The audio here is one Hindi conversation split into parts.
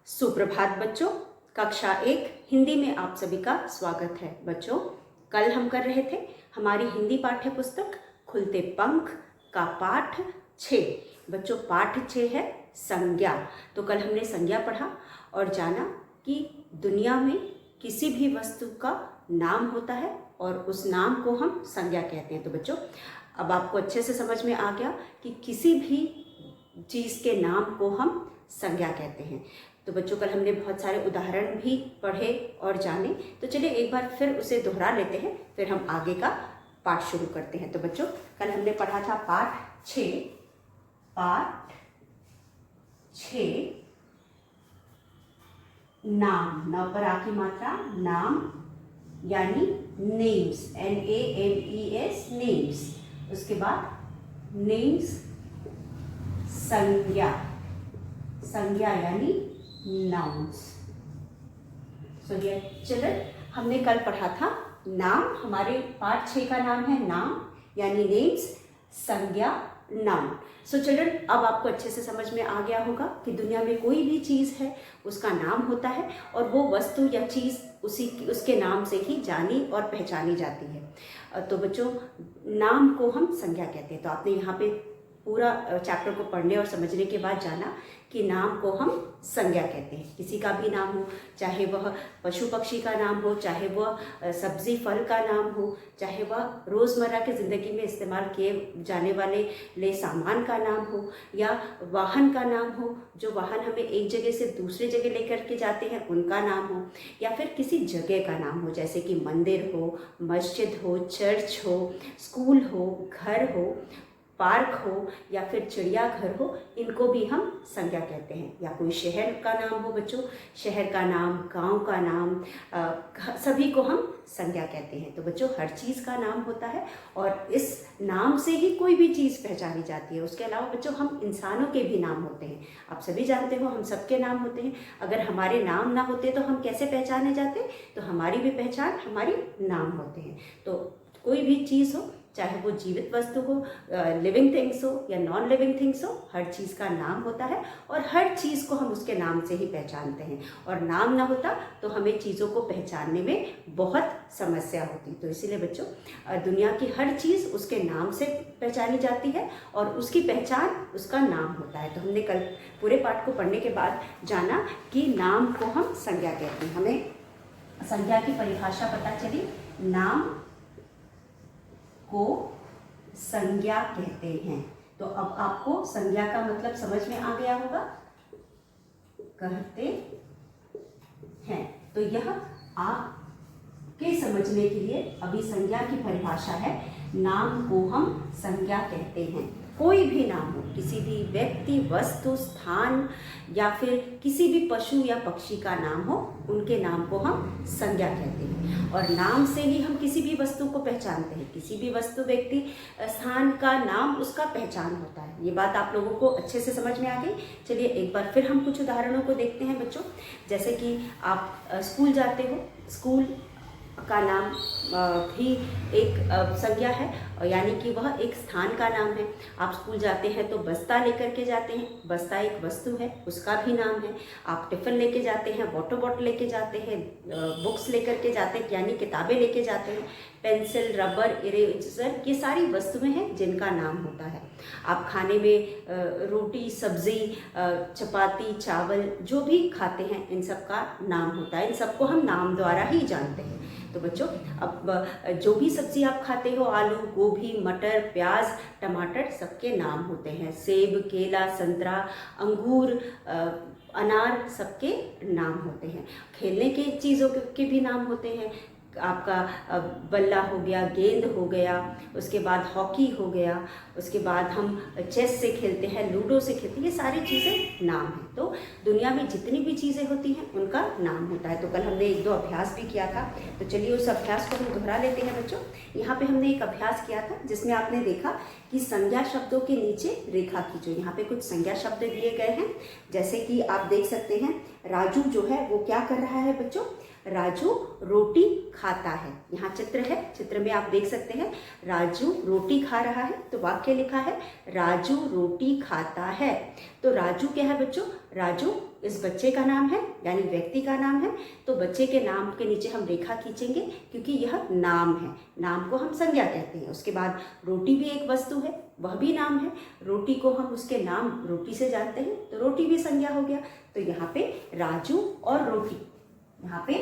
सुप्रभात बच्चों। कक्षा 1 हिंदी में आप सभी का स्वागत है। बच्चों, कल हम कर रहे थे हमारी हिंदी पाठ्य पुस्तक खुलते पंख का पाठ 6। बच्चों, पाठ 6 है संज्ञा। तो कल हमने संज्ञा पढ़ा और जाना कि दुनिया में किसी भी वस्तु का नाम होता है और उस नाम को हम संज्ञा कहते हैं। तो बच्चों, अब आपको अच्छे से समझ में आ गया कि किसी भी चीज़ के नाम को हम संज्ञा कहते हैं। तो बच्चों, कल हमने बहुत सारे उदाहरण भी पढ़े और जाने। तो चलिए एक बार फिर उसे दोहरा लेते हैं, फिर हम आगे का पाठ शुरू करते हैं। तो बच्चों, कल हमने पढ़ा था पाठ 6 नाम। न पर आ की मात्रा नाम यानी नेम्स, NAMES नेम्स। उसके बाद नेम्स संज्ञा यानी नाउन्स। सो डियर चिल्ड्रन, हमने कल पढ़ा था नाम। हमारे पाठ 6 का नाम है नाम यानी नेम्स, संज्ञा, नाउन। सो चिल्ड्रन, अब आपको अच्छे से समझ में आ गया होगा कि दुनिया में कोई भी चीज़ है उसका नाम होता है और वो वस्तु या चीज़ उसके नाम से ही जानी और पहचानी जाती है। तो बच्चों, नाम को हम संज्ञा कहते हैं। तो आपने यहाँ पे पूरा चैप्टर को पढ़ने और समझने के बाद जाना कि नाम को हम संज्ञा कहते हैं। किसी का भी नाम हो, चाहे वह पशु पक्षी का नाम हो, चाहे वह सब्जी फल का नाम हो, चाहे वह रोज़मर्रा की ज़िंदगी में इस्तेमाल किए जाने वाले सामान का नाम हो, या वाहन का नाम हो, जो वाहन हमें एक जगह से दूसरी जगह लेकर के जाते हैं उनका नाम हो, या फिर किसी जगह का नाम हो, जैसे कि मंदिर हो, मस्जिद हो, चर्च हो, स्कूल हो, घर हो, पार्क हो, या फिर चिड़ियाघर हो, इनको भी हम संज्ञा कहते हैं। या कोई शहर का नाम हो बच्चों, शहर का नाम, गांव का नाम, सभी को हम संज्ञा कहते हैं। तो बच्चों, हर चीज़ का नाम होता है और इस नाम से ही कोई भी चीज़ पहचानी जाती है। उसके अलावा बच्चों, हम इंसानों के भी नाम होते हैं। आप सभी जानते हो हम सबके नाम होते हैं। अगर हमारे नाम ना होते तो हम कैसे पहचाने जाते? तो हमारी भी पहचान हमारी नाम होते हैं। तो कोई भी चीज़ हो, चाहे वो जीवित वस्तु हो, लिविंग थिंग्स हो या नॉन लिविंग थिंग्स हो, हर चीज़ का नाम होता है और हर चीज़ को हम उसके नाम से ही पहचानते हैं। और नाम ना होता तो हमें चीज़ों को पहचानने में बहुत समस्या होती। तो इसीलिए बच्चों, दुनिया की हर चीज़ उसके नाम से पहचानी जाती है और उसकी पहचान उसका नाम होता है। तो हमने कल पूरे पाठ को पढ़ने के बाद जाना कि नाम को हम संज्ञा कहते हैं। हमें संज्ञा की परिभाषा पता चली। नाम को संज्ञा कहते हैं। तो अब आपको संज्ञा का मतलब समझ में आ गया होगा। कहते हैं, तो यह आपके समझने के लिए अभी संज्ञा की परिभाषा है। नाम को हम संज्ञा कहते हैं। कोई भी नाम हो, किसी भी व्यक्ति, वस्तु, स्थान या फिर किसी भी पशु या पक्षी का नाम हो, उनके नाम को हम संज्ञा कहते हैं। और नाम से ही हम किसी भी वस्तु को पहचानते हैं। किसी भी वस्तु, व्यक्ति, स्थान का नाम उसका पहचान होता है। ये बात आप लोगों को अच्छे से समझ में आ गई। चलिए एक बार फिर हम कुछ उदाहरणों को देखते हैं बच्चों। जैसे कि आप स्कूल जाते हो, स्कूल का नाम भी एक संज्ञा है, यानी कि वह एक स्थान का नाम है। आप स्कूल जाते हैं तो बस्ता लेकर के जाते हैं, बस्ता एक वस्तु है, उसका भी नाम है। आप टिफ़िन लेके जाते हैं, वाटर बॉटल लेके जाते हैं, बुक्स लेकर के जाते हैं यानी किताबें लेके जाते हैं, पेंसिल, रबर, इरेजर, ये सारी वस्तुएं हैं जिनका नाम होता है। आप खाने में रोटी, सब्ज़ी, चपाती, चावल जो भी खाते हैं, इन सब का नाम होता है। इन सबको हम नाम द्वारा ही जानते हैं। तो बच्चों, अब जो भी सब्ज़ी आप खाते हो, आलू, गोभी, मटर, प्याज, टमाटर, सबके नाम होते हैं। सेब, केला, संतरा, अंगूर, अनार, सबके नाम होते हैं। खेलने की चीज़ों के भी नाम होते हैं। आपका बल्ला हो गया, गेंद हो गया, उसके बाद हॉकी हो गया, उसके बाद हम चेस से खेलते हैं, लूडो से खेलते हैं, ये सारी चीज़ें नाम हैं। तो दुनिया में जितनी भी चीज़ें होती हैं उनका नाम होता है। तो कल हमने 1-2 अभ्यास भी किया था। तो चलिए उस अभ्यास को हम दोहरा लेते हैं बच्चों। यहाँ पे हमने एक अभ्यास किया था जिसमें आपने देखा कि संज्ञा शब्दों के नीचे रेखा खींचो। यहाँ पे कुछ संज्ञा शब्द दिए गए हैं, जैसे कि आप देख सकते हैं राजू जो है वो क्या कर रहा है बच्चों? राजू रोटी खाता है। यहाँ चित्र है, चित्र में आप देख सकते हैं राजू रोटी खा रहा है। तो वाक्य लिखा है राजू रोटी खाता है। तो राजू क्या है बच्चों? राजू इस बच्चे का नाम है, यानी व्यक्ति का नाम है। तो बच्चे के नाम के नीचे हम रेखा खींचेंगे क्योंकि यह नाम है, नाम को हम संज्ञा कहते हैं। उसके बाद रोटी भी एक वस्तु है, वह भी नाम है। रोटी को हम उसके नाम रोटी से जानते हैं, तो रोटी भी संज्ञा हो गया। तो यहाँ पे राजू और रोटी, यहाँ पे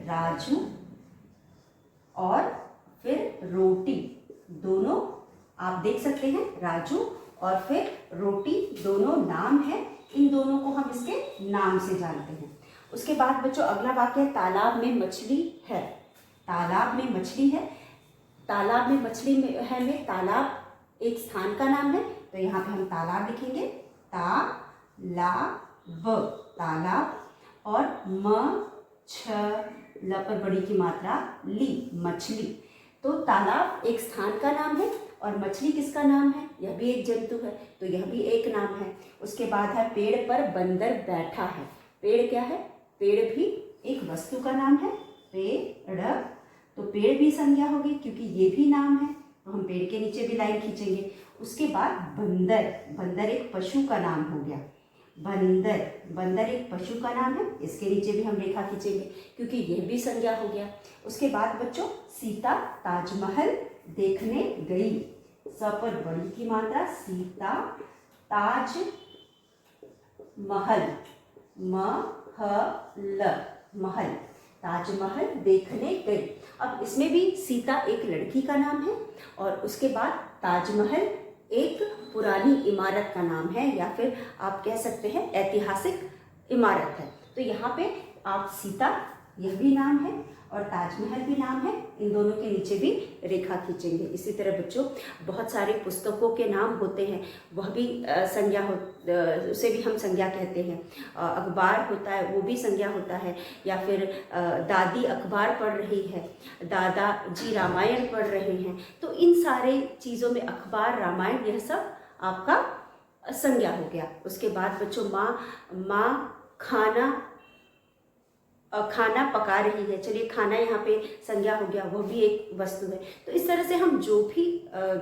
राजू और फिर रोटी दोनों आप देख सकते हैं। राजू और फिर रोटी दोनों नाम है, इन दोनों को हम इसके नाम से जानते हैं। उसके बाद बच्चों अगला वाक्य है तालाब में मछली है। तालाब में मछली है, तालाब में मछली में तालाब एक स्थान का नाम है, तो यहाँ पे हम तालाब लिखेंगे, तालाब, तालाब, और ल पर बड़ी की मात्रा ली, मछली। तो तालाब एक स्थान का नाम है और मछली किसका नाम है? यह भी एक जंतु है, तो यह भी एक नाम है। उसके बाद है पेड़ पर बंदर बैठा है। पेड़ क्या है? पेड़ भी एक वस्तु का नाम है, पेड़। तो पेड़ भी संज्ञा होगी क्योंकि ये भी नाम है, तो हम पेड़ के नीचे भी लाइन खींचेंगे। उसके बाद बंदर, बंदर एक पशु का नाम हो गया। बंदर, बंदर एक पशु का नाम है, इसके नीचे भी हम रेखा खींचेंगे क्योंकि यह भी संज्ञा हो गया। उसके बाद बच्चों सीता ताजमहल देखने गई। स पर बड़ी की मात्रा, सीता ताज महल, महल, ताजमहल देखने गई। अब इसमें भी सीता एक लड़की का नाम है और उसके बाद ताजमहल एक पुरानी इमारत का नाम है, या फिर आप कह सकते हैं ऐतिहासिक इमारत है। तो यहाँ पे आप सीता, यह भी नाम है और ताजमहल भी नाम है, इन दोनों के नीचे भी रेखा खींचेंगे। इसी तरह बच्चों बहुत सारे पुस्तकों के नाम होते हैं, वह भी संज्ञा उसे भी हम संज्ञा कहते हैं। अखबार होता है, वो भी संज्ञा होता है। या फिर दादी अखबार पढ़ रही है, दादाजी रामायण पढ़ रहे हैं, तो इन सारे चीज़ों में अखबार, रामायण, यह सब आपका संज्ञा हो गया। उसके बाद बच्चों माँ खाना पका रही है। चलिए खाना यहाँ पे संज्ञा हो गया, वह भी एक वस्तु है। तो इस तरह से हम जो भी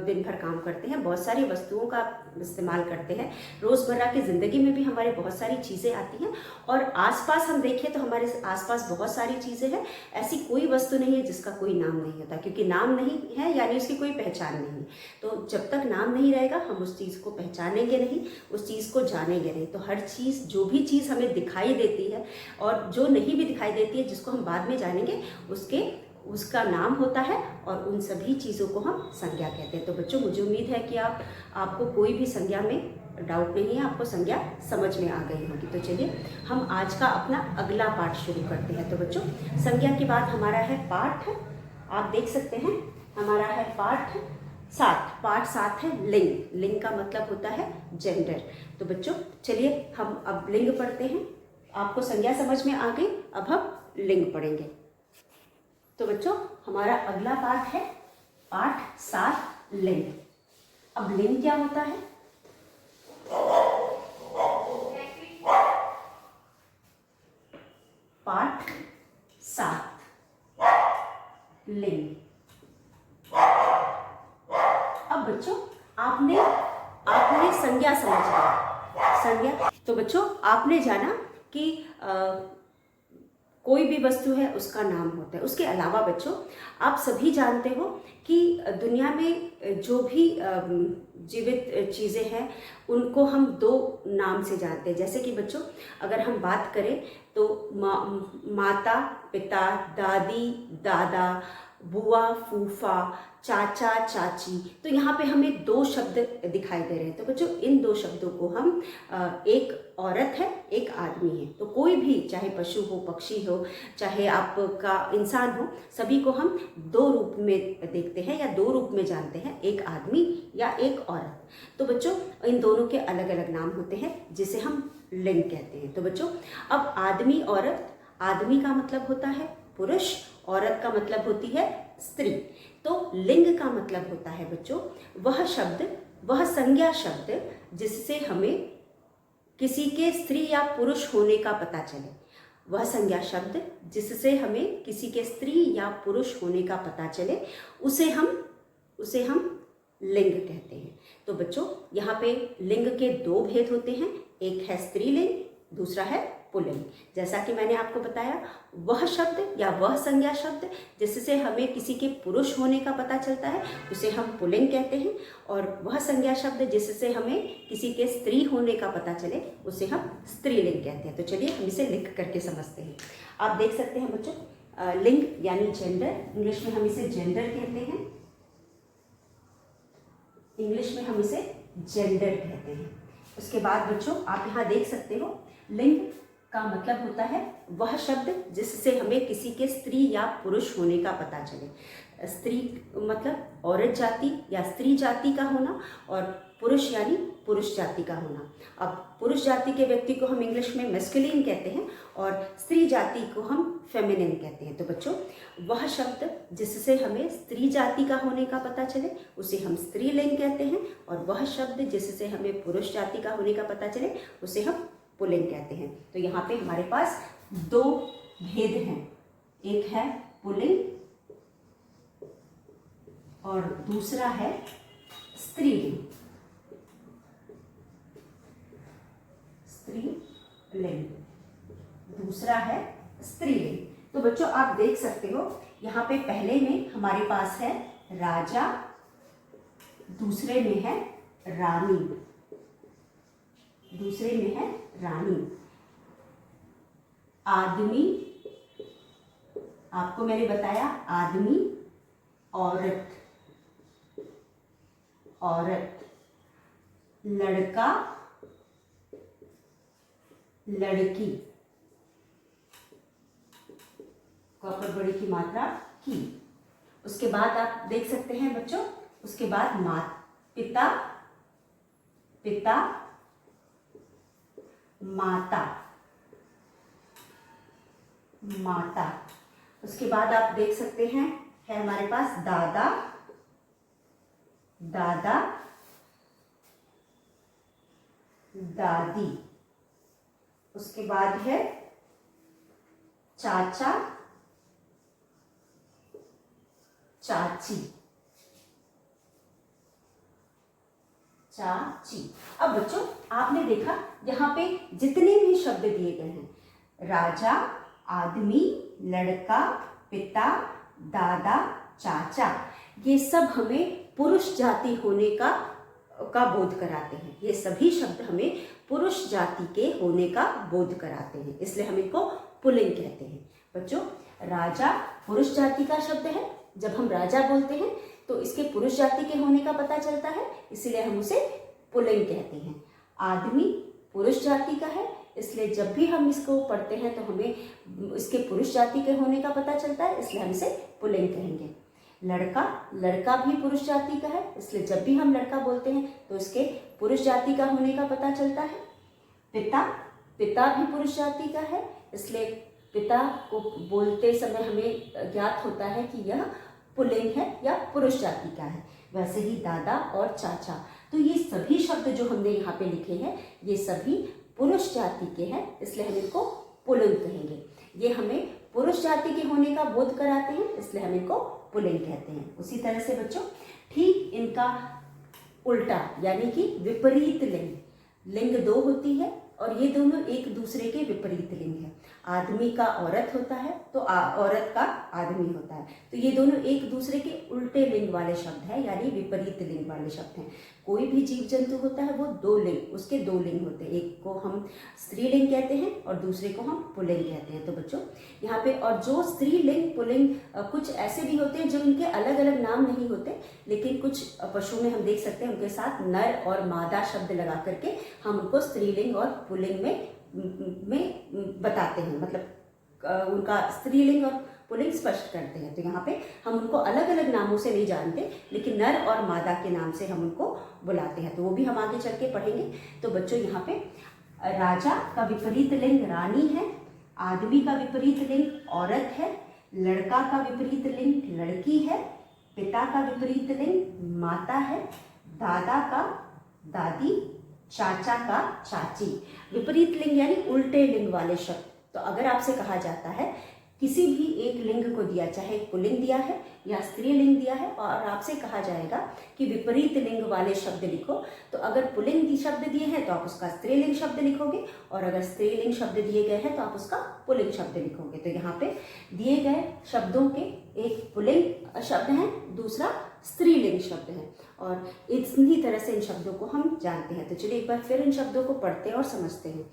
दिन भर काम करते हैं, बहुत सारी वस्तुओं का इस्तेमाल करते हैं। रोज़मर्रा की ज़िंदगी में भी हमारे बहुत सारी चीज़ें आती हैं और आसपास हम देखें तो हमारे आसपास बहुत सारी चीज़ें हैं। ऐसी कोई वस्तु नहीं है जिसका कोई नाम नहीं होता, क्योंकि नाम नहीं है यानी उसकी कोई पहचान नहीं। तो जब तक नाम नहीं रहेगा हम उस चीज़ को पहचानेंगे नहीं, उस चीज़ को जानेंगे नहीं। तो हर चीज़, जो भी चीज़ हमें दिखाई देती है और जो नहीं भी दिखाई देती है, जिसको हम बाद में जानेंगे, उसका नाम होता है और उन सभी चीज़ों को हम संज्ञा कहते हैं। तो बच्चों मुझे उम्मीद है कि आपको कोई भी संज्ञा में डाउट नहीं है, आपको संज्ञा समझ में आ गई होगी। तो चलिए हम आज का अपना अगला पाठ शुरू करते हैं। तो बच्चों संज्ञा के बाद हमारा है पाठ, आप देख सकते हैं हमारा है पाठ 7। पाठ 7 है लिंग। लिंग का मतलब होता है जेंडर। तो बच्चों चलिए हम अब लिंग पढ़ते हैं। आपको संज्ञा समझ में आ गई, अब हम लिंग पढ़ेंगे। तो बच्चों हमारा अगला पाठ है पाठ 7 लिंग। अब लिंग क्या होता है? पाठ 7 लिंग। अब बच्चों आपने संज्ञा समझ लिया। संज्ञा, तो बच्चों आपने जाना कि कोई भी वस्तु है उसका नाम होता है। उसके अलावा बच्चों आप सभी जानते हो कि दुनिया में जो भी जीवित चीज़ें हैं उनको हम 2 नाम से जानते हैं। जैसे कि बच्चों अगर हम बात करें तो माता पिता, दादी दादा, बुआ फूफा, चाचा चाची, तो यहाँ पे हमें 2 शब्द दिखाई दे रहे हैं। तो बच्चों इन 2 शब्दों को हम एक औरत है, एक आदमी है। तो कोई भी, चाहे पशु हो, पक्षी हो, चाहे आपका इंसान हो, सभी को हम 2 रूप में देखते हैं या 2 रूप में जानते हैं, एक आदमी या एक औरत। तो बच्चों इन दोनों के अलग अलग नाम होते हैं जिसे हम लिंग कहते हैं। तो बच्चों अब आदमी औरत, आदमी का मतलब होता है पुरुष, औरत का मतलब होती है स्त्री। तो लिंग का मतलब होता है बच्चों वह शब्द, वह संज्ञा शब्द जिससे हमें किसी के स्त्री या पुरुष होने का पता चले। वह संज्ञा शब्द जिससे हमें किसी के स्त्री या पुरुष होने का पता चले, उसे हम लिंग कहते हैं। तो बच्चों यहाँ पे लिंग के 2 भेद होते हैं, एक है स्त्रीलिंग, दूसरा है पुल्लिंग। जैसा कि मैंने आपको बताया, वह शब्द या वह संज्ञा शब्द जिससे हमें किसी के पुरुष होने का पता चलता है उसे हम पुल्लिंग कहते हैं, और वह संज्ञा शब्द जिससे हमें किसी के स्त्री होने का पता चले उसे हम स्त्रीलिंग कहते हैं। तो चलिए हम इसे लिख करके समझते हैं। आप देख सकते हैं बच्चों, लिंग यानी जेंडर, इंग्लिश में हम इसे जेंडर कहते हैं, इंग्लिश में हम इसे जेंडर कहते हैं। उसके बाद बच्चों आप यहाँ देख सकते हो, लिंग का मतलब होता है वह शब्द जिससे हमें किसी के स्त्री या पुरुष होने का पता चले। स्त्री मतलब औरत जाति या स्त्री जाति का होना, और पुरुष यानी पुरुष जाति का होना। अब पुरुष जाति के व्यक्ति को हम इंग्लिश में मैस्कुलिन कहते हैं और स्त्री जाति को हम फेमिनिन कहते हैं। तो बच्चों, वह शब्द जिससे हमें स्त्री जाति का होने का पता चले उसे हम स्त्रीलिंग कहते हैं, और वह शब्द जिससे हमें पुरुष जाति का होने का पता चले उसे हम पुल्लिंग कहते हैं। तो यहाँ पे हमारे पास दो भेद हैं, एक है पुल्लिंग और दूसरा है स्त्रीलिंग। स्त्रीलिंग दूसरा है स्त्रीलिंग। तो बच्चों आप देख सकते हो, यहाँ पे पहले में हमारे पास है राजा, दूसरे में है रानी, दूसरे में है रानी। आदमी, आपको मैंने बताया आदमी, औरत, औरत, लड़का, लड़की, कॉपर बड़ी की मात्रा की। उसके बाद आप देख सकते हैं बच्चों, उसके बाद पिता, पिता, माता, माता। उसके बाद आप देख सकते हैं है हमारे पास दादा, दादा, दादी। उसके बाद है चाचा, चाची, चाची। अब बच्चों आपने देखा यहाँ पे जितने भी शब्द दिए गए हैं, राजा, आदमी, लड़का, पिता, दादा, चाचा, ये सब हमें पुरुष जाति होने का बोध कराते हैं। ये सभी शब्द हमें पुरुष जाति के होने का बोध कराते हैं, इसलिए हम इनको पुल्लिंग कहते हैं। बच्चों, राजा पुरुष जाति का शब्द है। जब हम राजा बोलते हैं तो इसके पुरुष जाति के होने का पता चलता है, इसलिए हम उसे पुल्लिंग कहते हैं। आदमी पुरुष जाति का है, इसलिए जब भी हम इसको पढ़ते हैं तो हमें इसके पुरुष जाति के होने का पता चलता है, इसलिए हम इसे पुल्लिंग कहेंगे। लड़का, लड़का भी पुरुष जाति का है, इसलिए जब भी हम लड़का बोलते हैं तो इसके पुरुष जाति का होने का पता चलता है। पिता, पिता भी पुरुष जाति का है, इसलिए पिता को बोलते समय हमें ज्ञात होता है कि यह पुल्लिंग है या पुरुष जाति का है। वैसे ही दादा और चाचा, तो ये सभी शब्द जो हमने यहाँ पे लिखे हैं ये सभी पुरुष जाति के हैं, इसलिए हम इनको पुल्लिंग कहेंगे। ये हमें पुरुष जाति के होने का बोध कराते हैं, इसलिए हम इनको पुल्लिंग कहते हैं। उसी तरह से बच्चों ठीक इनका उल्टा यानी कि विपरीत लिंग, लिंग दो होती है और ये दोनों एक दूसरे के विपरीत लिंग है। आदमी का औरत होता है तो औरत का आदमी होता है, तो ये दोनों एक दूसरे के उल्टे लिंग वाले शब्द हैं, यानी विपरीत लिंग वाले शब्द हैं। कोई भी जीव जंतु होता है वो दो लिंग, उसके दो लिंग होते हैं, एक को हम स्त्रीलिंग कहते हैं और दूसरे को हम पुल्लिंग कहते हैं। तो बच्चों यहाँ पे और जो स्त्रीलिंग पुल्लिंग कुछ ऐसे भी होते हैं जो उनके अलग अलग नाम नहीं होते, लेकिन कुछ पशु में हम देख सकते हैं उनके साथ नर और मादा शब्द लगा करके हम उनको स्त्रीलिंग और पुल्लिंग में बताते हैं, मतलब उनका स्त्रीलिंग और पुल्लिंग स्पष्ट करते हैं। तो यहाँ पे हम उनको अलग अलग नामों से नहीं जानते, लेकिन नर और मादा के नाम से हम उनको बुलाते हैं, तो वो भी हम आगे चल के पढ़ेंगे। तो बच्चों यहाँ पे राजा का विपरीत लिंग रानी है, आदमी का विपरीत लिंग औरत है, लड़का का विपरीत लिंग लड़की है, पिता का विपरीत लिंग माता है, दादा का दादी, चाचा का चाची। विपरीत लिंग यानी उल्टे लिंग वाले शब्द। तो अगर आपसे कहा जाता है किसी भी एक लिंग को दिया, चाहे पुल्लिंग दिया है या स्त्रीलिंग दिया है, और आपसे कहा जाएगा कि विपरीत लिंग वाले शब्द लिखो, तो अगर पुल्लिंग शब्द दिए हैं तो आप उसका स्त्रीलिंग शब्द लिखोगे, और अगर स्त्रीलिंग शब्द दिए गए हैं तो आप उसका पुल्लिंग शब्द लिखोगे। तो यहाँ पे दिए गए शब्दों के एक पुल्लिंग शब्द है, दूसरा स्त्रीलिंग शब्द है, और इसी तरह से इन शब्दों को हम जानते हैं। तो चलिए एक बार फिर इन शब्दों को पढ़ते हैं और समझते हैं।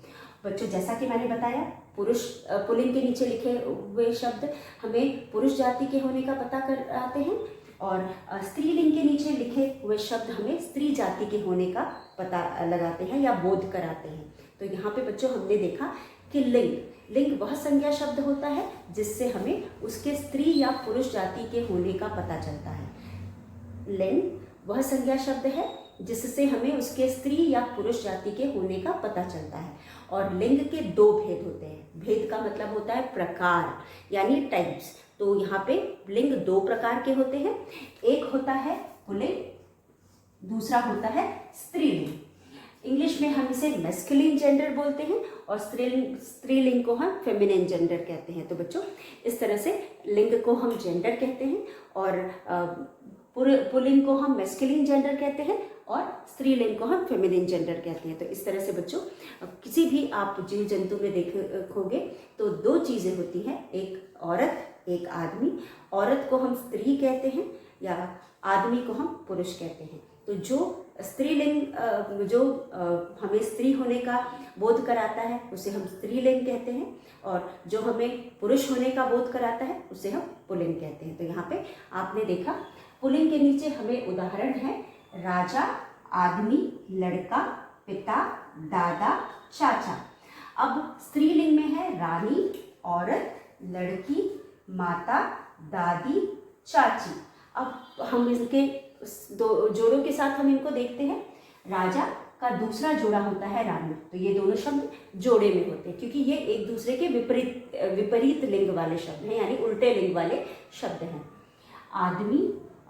बच्चों, जैसा कि मैंने बताया, पुरुष पुल्लिंग के नीचे लिखे हुए शब्द हमें पुरुष जाति के होने का पता कराते हैं, और स्त्रीलिंग के नीचे लिखे हुए शब्द हमें स्त्री जाति के होने का पता लगाते हैं या बोध कराते हैं। तो यहाँ पे बच्चों हमने देखा कि लिंग वह संज्ञा शब्द होता है जिससे हमें उसके स्त्री या पुरुष जाति के होने का पता चलता है। लिंग वह संज्ञा शब्द है जिससे हमें उसके स्त्री या पुरुष जाति के होने का पता चलता है। और लिंग के दो भेद होते हैं। भेद का मतलब होता है प्रकार, यानी टाइप्स। तो यहाँ पे लिंग दो प्रकार के होते हैं, एक होता है पुल्लिंग, दूसरा होता है स्त्रीलिंग। इंग्लिश में हम इसे मैस्कुलिन जेंडर बोलते हैं और स्त्रीलिंग को हम फेमिनिन जेंडर कहते हैं। तो बच्चों, इस तरह से लिंग को हम जेंडर कहते हैं और पुल्लिंग को हम मैस्कुलिन जेंडर कहते हैं और स्त्रीलिंग को हम फेमिनिन जेंडर कहते हैं। तो इस तरह से बच्चों, किसी भी आप जीव जंतु में देखोगे तो दो चीज़ें होती हैं, एक औरत, एक आदमी। औरत को हम स्त्री कहते हैं या आदमी को हम पुरुष कहते हैं। तो जो स्त्रीलिंग जो हमें स्त्री होने का बोध कराता है उसे हम स्त्रीलिंग कहते हैं, और जो हमें पुरुष होने का बोध कराता है उसे हम पुल्लिंग कहते हैं। तो यहाँ पे आपने देखा, पुल्लिंग के नीचे हमें उदाहरण है राजा, आदमी, लड़का, पिता, दादा, चाचा। अब स्त्रीलिंग में है रानी, औरत, लड़की, माता, दादी, चाची। अब हम इनके दो जोड़ों के साथ हम इनको देखते हैं। राजा का दूसरा जोड़ा होता है रानी। तो ये दोनों शब्द जोड़े में होते हैं क्योंकि ये एक दूसरे के विपरीत लिंग वाले शब्द हैं, यानी उल्टे लिंग वाले शब्द हैं। आदमी,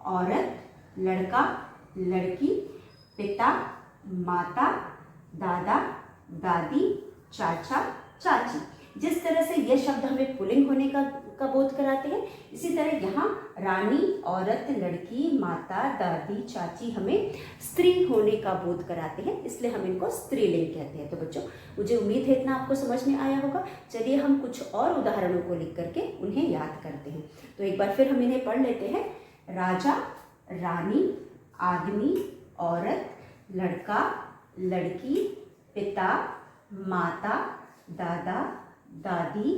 औरत, लड़का, लड़की, पिता, माता, दादा, दादी, चाचा, चाची। जिस तरह से ये शब्द हमें पुल्लिंग होने का बोध कराते हैं, इसी तरह यहाँ रानी, औरत, लड़की, माता, दादी, चाची हमें स्त्री होने का बोध कराते हैं, इसलिए हम इनको स्त्रीलिंग कहते हैं। तो बच्चों, मुझे उम्मीद है इतना आपको समझ में आया होगा। चलिए हम कुछ और उदाहरणों को लिख करके उन्हें याद करते हैं। तो एक बार फिर हम इन्हें पढ़ लेते हैं। राजा, रानी, आदमी, औरत, लड़का, लड़की, पिता, माता, दादा, दादी,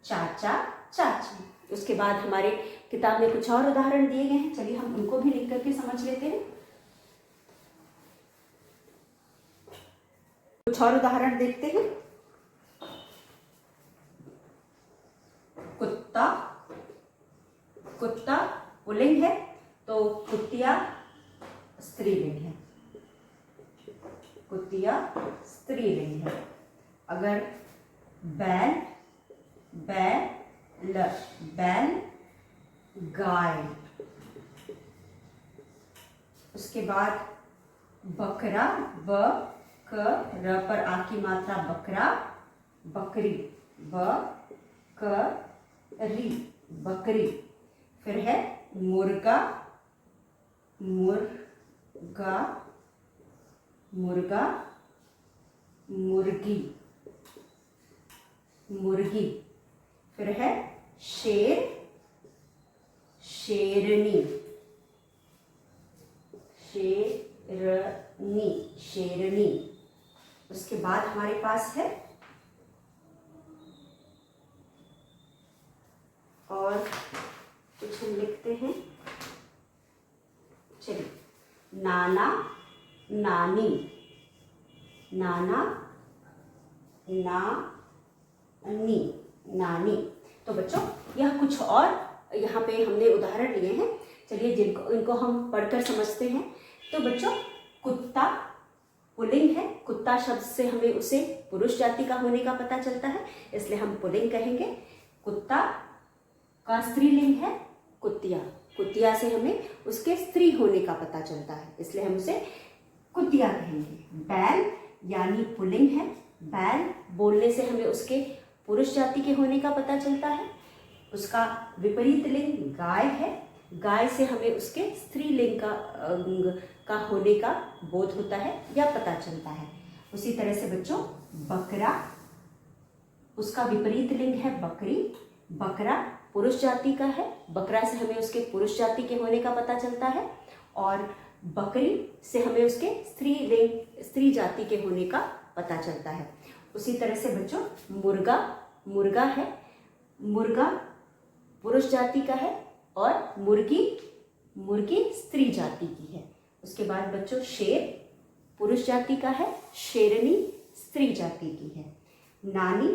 चाचा, चाची। उसके बाद हमारे किताब में कुछ और उदाहरण दिए गए हैं, चलिए हम उनको भी लिख करके समझ लेते हैं। कुछ और उदाहरण देखते हैं। कुत्ता, कुत्ता पुल्लिंग है तो कुतिया स्त्रीलिंग है। कुतिया स्त्रीलिंग है। अगर बैल, बैल, गाय। उसके बाद बकरा, र पर आ की मात्रा बकरा, बकरी, बकरी। फिर है मुर्गा, मुर्गी। फिर है शेर, शेरनी। उसके बाद हमारे पास है और कुछ हम लिखते हैं। चलिए, नाना, नानी, नानी। तो बच्चों, यह कुछ और यहाँ पे हमने उदाहरण लिए हैं। चलिए इनको हम पढ़कर समझते हैं। तो बच्चों, कुत्ता पुल्लिंग है। कुत्ता शब्द से हमें उसे पुरुष जाति का होने का पता चलता है, इसलिए हम पुल्लिंग कहेंगे। कुत्ता का स्त्रीलिंग है कुतिया। कुतिया से हमें उसके स्त्री होने का पता चलता है, इसलिए हम उसे कुतिया कहेंगे। बैल यानी पुल्लिंग है। बैल बोलने से हमें उसके पुरुष जाति के होने का पता चलता है। उसका विपरीत लिंग गाय है। गाय से हमें उसके स्त्रीलिंग का होने का बोध होता है या पता चलता है। उसी तरह से बच्चों बकरा, उसका विपरीत लिंग है बकरी। बकरा पुरुष जाति का है, बकरा से हमें उसके पुरुष जाति के होने का पता चलता है, और बकरी से हमें उसके स्त्री जाति के होने का पता चलता है। उसी तरह से बच्चों मुर्गा, मुर्गा है, मुर्गा पुरुष जाति का है और मुर्गी स्त्री जाति की है। उसके बाद बच्चों शेर पुरुष जाति का है, शेरनी स्त्री जाति की है। नानी,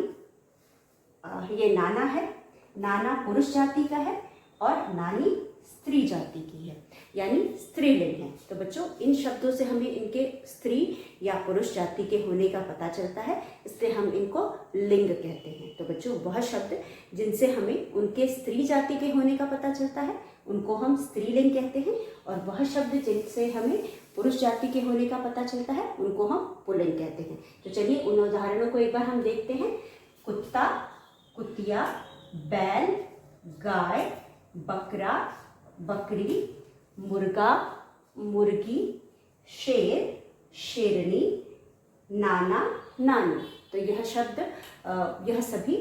ये नाना है, नाना पुरुष जाति का है और नानी स्त्री जाति की है, यानी स्त्रीलिंग है। तो बच्चों इन शब्दों से हमें इनके स्त्री या पुरुष जाति के होने का पता चलता है, इसलिए हम इनको लिंग कहते हैं। तो बच्चों वह शब्द जिनसे हमें उनके स्त्री जाति के होने का पता चलता है उनको हम स्त्रीलिंग कहते हैं, और वह शब्द जिनसे हमें पुरुष जाति के होने का पता चलता है उनको हम पुल्लिंग कहते हैं। तो चलिए उन उदाहरणों को एक बार हम देखते हैं। कुत्ता, कुतिया, बैल, गाय, बकरा, बकरी, मुर्गा, मुर्गी, शेर, शेरनी, नाना, नानी। तो यह सभी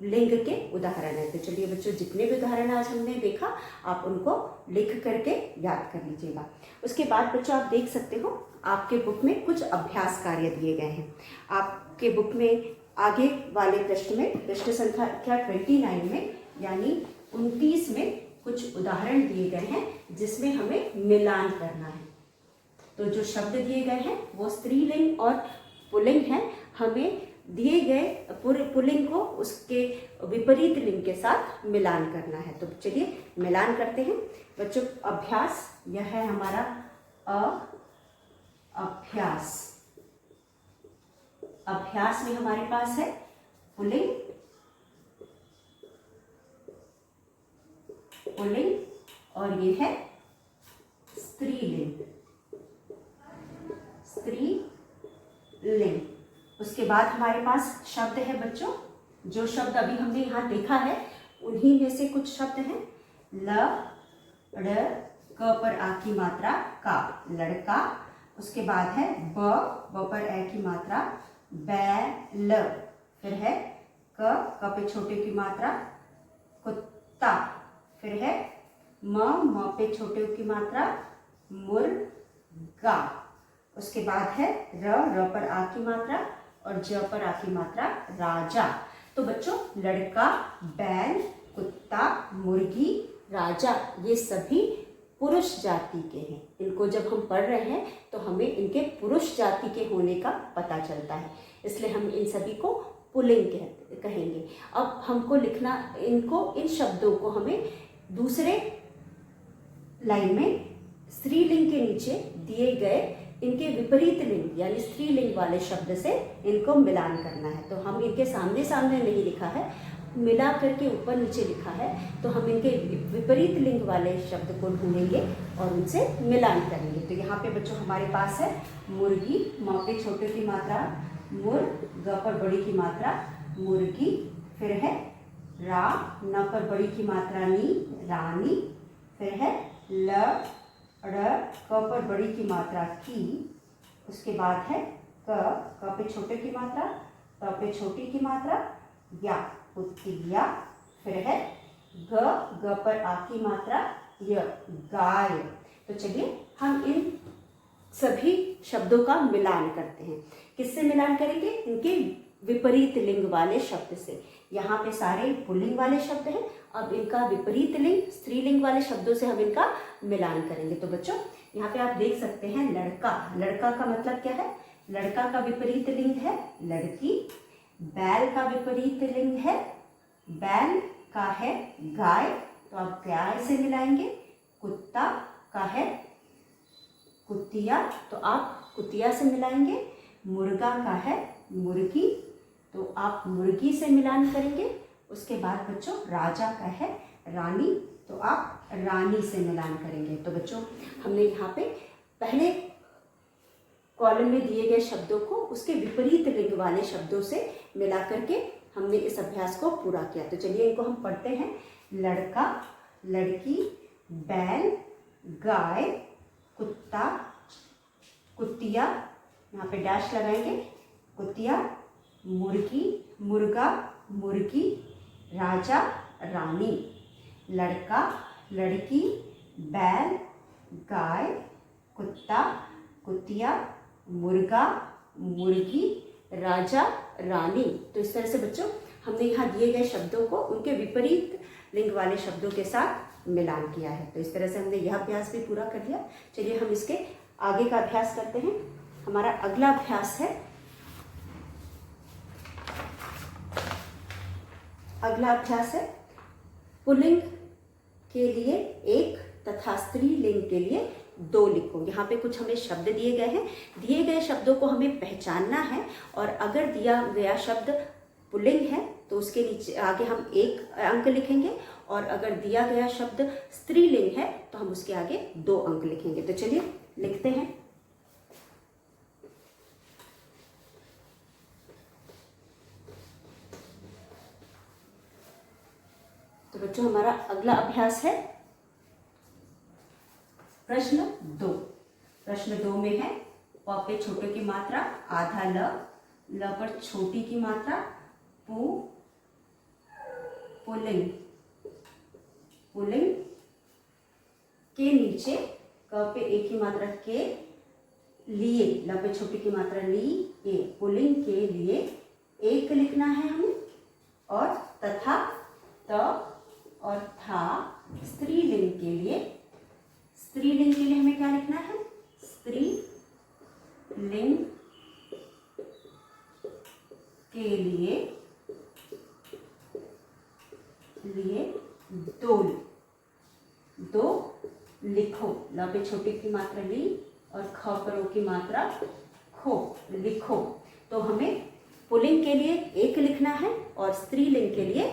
लिंग के उदाहरण है। तो चलिए बच्चों जितने भी उदाहरण आज हमने देखा आप उनको लिख करके याद कर लीजिएगा। उसके बाद बच्चों आप देख सकते हो आपके बुक में कुछ अभ्यास कार्य दिए गए हैं। आपके बुक में आगे वाले प्रश्न में, प्रश्न संख्या 29 में यानी 29 में कुछ उदाहरण दिए गए हैं जिसमें हमें मिलान करना है। तो जो शब्द दिए गए हैं वो स्त्रीलिंग और पुल्लिंग है। हमें दिए गए पुल्लिंग को उसके विपरीत लिंग के साथ मिलान करना है। तो चलिए मिलान करते हैं बच्चों। अभ्यास, यह है हमारा अभ्यास। अभ्यास में हमारे पास है पुल्लिंग, पुल्लिंग, और ये है स्त्रीलिंग, स्त्रीलिंग। उसके बाद हमारे पास शब्द है बच्चों, जो शब्द अभी हमने यहाँ देखा है उन्हीं में से कुछ शब्द हैं। ल, ड़, क पर आ की मात्रा का, लड़का। उसके बाद है ब पर ए की मात्रा बैल। फिर है क पे छोटे की मात्रा कुत्ता। फिर है म पे छोटे की मात्रा मुर्गा। उसके बाद है र पर आ की मात्रा और ज पर आ की मात्रा राजा। तो बच्चों लड़का, बैल, कुत्ता, मुर्गी, राजा ये सभी पुरुष जाति के हैं। इनको जब हम पढ़ रहे हैं तो हमें इनके पुरुष जाति के होने का पता चलता है, इसलिए हम इन सभी को पुल्लिंग कहेंगे। अब हमको लिखना इन शब्दों को हमें दूसरे लाइन में स्त्रीलिंग के नीचे दिए गए इनके विपरीत लिंग यानी स्त्रीलिंग वाले शब्द से इनको मिलान करना है। तो हम इनके सामने सामने नहीं लिखा है, मिला करके ऊपर नीचे लिखा है। तो हम इनके विपरीत लिंग वाले शब्द को ढूंढेंगे और उनसे मिलान करेंगे। तो यहाँ पे बच्चों हमारे पास है मुर्गी, म पे छोटे की मात्रा मुर, ग पर बड़ी की मात्रा मुर्गी। फिर है रा, न पर बड़ी की मात्रा नी, रानी। फिर है ल, ड़, क पर बड़ी की मात्रा की। उसके बाद है क पे छोटे की मात्रा, प पे छोटी की मात्रा या, कुतिया। फिर है ग पर आ की मात्रा य, गाय। तो चलिए हम इन सभी शब्दों का मिलान करते हैं। किससे मिलान करेंगे? इनके विपरीत लिंग वाले शब्द से। यहाँ पे सारे पुल्लिंग वाले शब्द हैं, अब इनका विपरीत लिंग स्त्रीलिंग वाले शब्दों से हम इनका मिलान करेंगे। तो बच्चों यहाँ पे आप देख सकते हैं लड़का, लड़का का मतलब क्या है? लड़का का विपरीत लिंग है लड़की। बैल का विपरीत लिंग है बैल का है गाय, तो आप गाय से मिलाएंगे। कुत्ता का है कुतिया, तो आप कुतिया से मिलाएंगे। मुर्गा का है मुर्गी, तो आप मुर्गी से मिलान करेंगे। उसके बाद बच्चों राजा का है रानी, तो आप रानी से मिलान करेंगे। तो बच्चों हमने यहाँ पे पहले कॉलम में दिए गए शब्दों को उसके विपरीत लिंग वाले शब्दों से मिला करके हमने इस अभ्यास को पूरा किया। तो चलिए इनको हम पढ़ते हैं। लड़का, लड़की, बैल, गाय, कुत्ता, कुतिया, यहाँ पे डैश लगाएंगे, कुतिया, मुर्गी, मुर्गा, मुर्गी, राजा, रानी। लड़का, लड़की, बैल, गाय, कुत्ता, कुतिया, मुर्गा, मुर्गी, राजा, रानी। तो इस तरह से बच्चों हमने यहाँ दिए गए शब्दों को उनके विपरीत लिंग वाले शब्दों के साथ मिलान किया है। तो इस तरह से हमने यह अभ्यास भी पूरा कर लिया। चलिए हम इसके आगे का अभ्यास करते हैं। हमारा अगला अभ्यास है, पुल्लिंग के लिए 1 तथा स्त्रीलिंग के लिए 2 लिखो। यहाँ पे कुछ हमें शब्द दिए गए हैं। दिए गए शब्दों को हमें पहचानना है और अगर दिया गया शब्द पुल्लिंग है तो उसके नीचे आगे हम 1 अंक लिखेंगे और अगर दिया गया शब्द स्त्रीलिंग है तो हम उसके आगे 2 अंक लिखेंगे। तो चलिए लिखते हैं। तो बच्चों हमारा अगला अभ्यास है प्रश्न 2। प्रश्न 2 में है प पे छोटे की मात्रा आधा ल पर छोटी की मात्रा पु, पुल्लिंग, पुल्लिंग के नीचे क पे एक की मात्रा के लिए, ल पे छोटी की मात्रा ली, ए, पुल्लिंग के लिए 1 लिखना है हमें और तथा, त और था स्त्रीलिंग के लिए, स्त्रीलिंग के लिए हमें क्या लिखना है? स्त्रीलिंग के लिए 2 लिखो। ल पे छोटी की मात्रा ली और ख पर ओ की मात्रा खो, लिखो। तो हमें पुल्लिंग के लिए 1 लिखना है और स्त्रीलिंग के लिए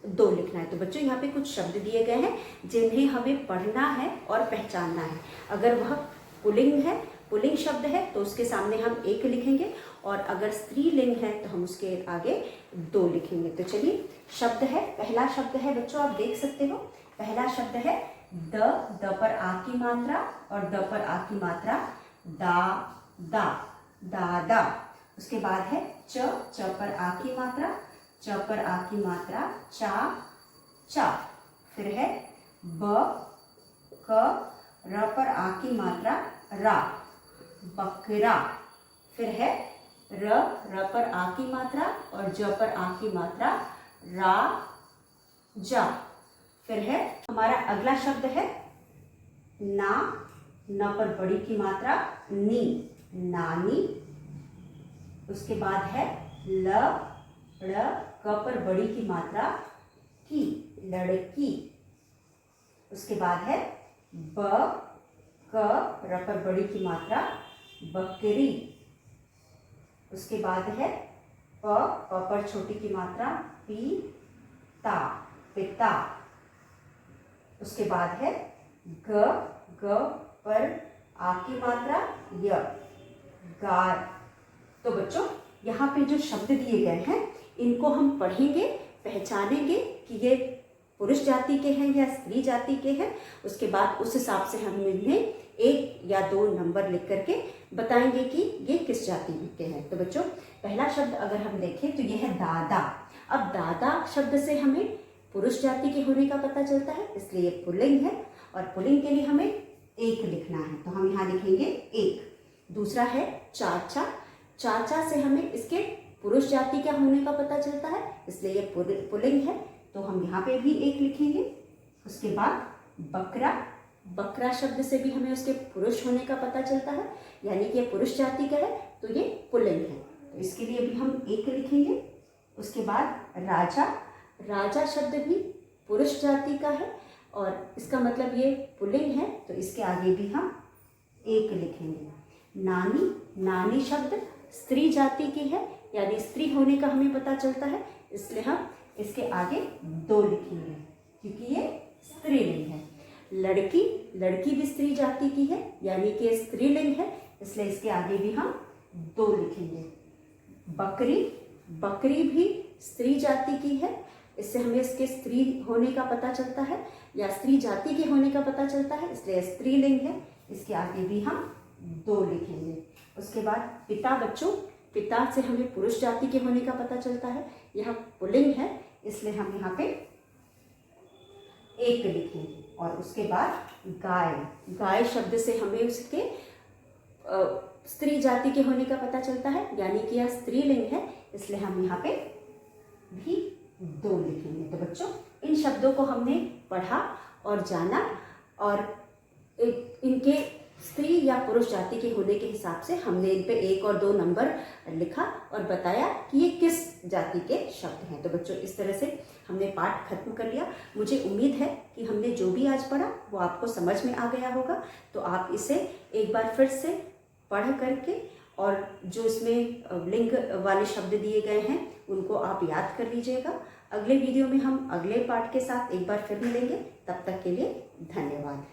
2 लिखना है। तो बच्चों यहाँ पे कुछ शब्द दिए गए हैं जिन्हें हमें पढ़ना है और पहचानना है। अगर वह पुल्लिंग है, पुल्लिंग शब्द है तो उसके सामने हम 1 लिखेंगे और अगर स्त्रीलिंग है तो हम उसके आगे 2 लिखेंगे। तो चलिए शब्द है, पहला शब्द है बच्चों आप देख सकते हो। पहला शब्द है द पर आ की मात्रा और द पर आ की मात्रा दा, दा, दादा। उसके बाद है च पर आ की मात्रा, च पर आ की मात्रा चा, चा। फिर है ब क र पर आ की मात्रा रा, बकरा। फिर है र पर आ की मात्रा और ज पर आ की मात्रा रा, जा। फिर है हमारा अगला शब्द है ना, न पर बड़ी की मात्रा नी, नानी। उसके बाद है ल ड़ क पर बड़ी की मात्रा की, लड़की। उसके बाद है ब क र पर बड़ी की मात्रा बकरी। उसके बाद है प पर छोटी की मात्रा पी, ता, पिता। उसके बाद है ग पर आ की मात्रा य, गाय। तो बच्चों यहाँ पे जो शब्द दिए गए हैं इनको हम पढ़ेंगे, पहचानेंगे कि ये पुरुष जाति के हैं या स्त्री जाति के हैं। उसके बाद उस हिसाब से हम इन्हें 1 या 2 नंबर लिख करके बताएंगे कि ये किस जाति के हैं। तो बच्चों पहला शब्द अगर हम देखें तो ये है दादा। अब दादा शब्द से हमें पुरुष जाति के होने का पता चलता है, इसलिए ये पुल्लिंग है और पुल्लिंग के लिए हमें 1 लिखना है। तो हम यहाँ लिखेंगे 1। दूसरा है चाचा। चाचा से हमें इसके पुरुष जाति का होने का पता चलता है, इसलिए ये पुल्लिंग है, तो हम यहाँ पे भी 1 लिखेंगे। उसके बाद बकरा। बकरा शब्द से भी हमें उसके पुरुष होने का पता चलता है, यानी कि ये पुरुष जाति का है तो ये पुल्लिंग है, तो इसके लिए भी हम 1 लिखेंगे। उसके बाद राजा। राजा शब्द भी पुरुष जाति का है और इसका मतलब ये पुल्लिंग है, तो इसके आगे भी हम 1 लिखेंगे। नानी। नानी शब्द स्त्री जाति की है, यानी स्त्री होने का हमें पता चलता है, इसलिए हम इसके आगे 2 लिखेंगे क्योंकि ये स्त्रीलिंग है। लड़की। लड़की भी स्त्री जाति की है, यानी कि स्त्रीलिंग है, इसलिए इसके आगे भी हम 2 लिखेंगे। बकरी। बकरी भी स्त्री जाति की है, इससे हमें इसके स्त्री होने का पता चलता है या स्त्री जाति के होने का पता चलता है, इसलिए स्त्रीलिंग है। इसके आगे भी हम 2 लिखेंगे। उसके बाद पिता बच्चों, पिता से हमें पुरुष जाति के होने का पता चलता है, यह पुल्लिंग है, इसलिए हम यहाँ पे 1 लिखेंगे। और उसके बाद गाय, गाय शब्द से हमें उसके स्त्री जाति के होने का पता चलता है, यानी कि यह स्त्रीलिंग है, इसलिए हम यहाँ पे भी 2 लिखेंगे। तो बच्चों इन शब्दों को हमने पढ़ा और जाना और इनके स्त्री या पुरुष जाति के होने के हिसाब से हमने इन पे 1 और 2 नंबर लिखा और बताया कि ये किस जाति के शब्द हैं। तो बच्चों इस तरह से हमने पाठ खत्म कर लिया। मुझे उम्मीद है कि हमने जो भी आज पढ़ा वो आपको समझ में आ गया होगा। तो आप इसे एक बार फिर से पढ़ करके और जो इसमें लिंग वाले शब्द दिए गए हैं उनको आप याद कर लीजिएगा। अगले वीडियो में हम अगले पाठ के साथ एक बार फिर मिलेंगे। तब तक के लिए धन्यवाद।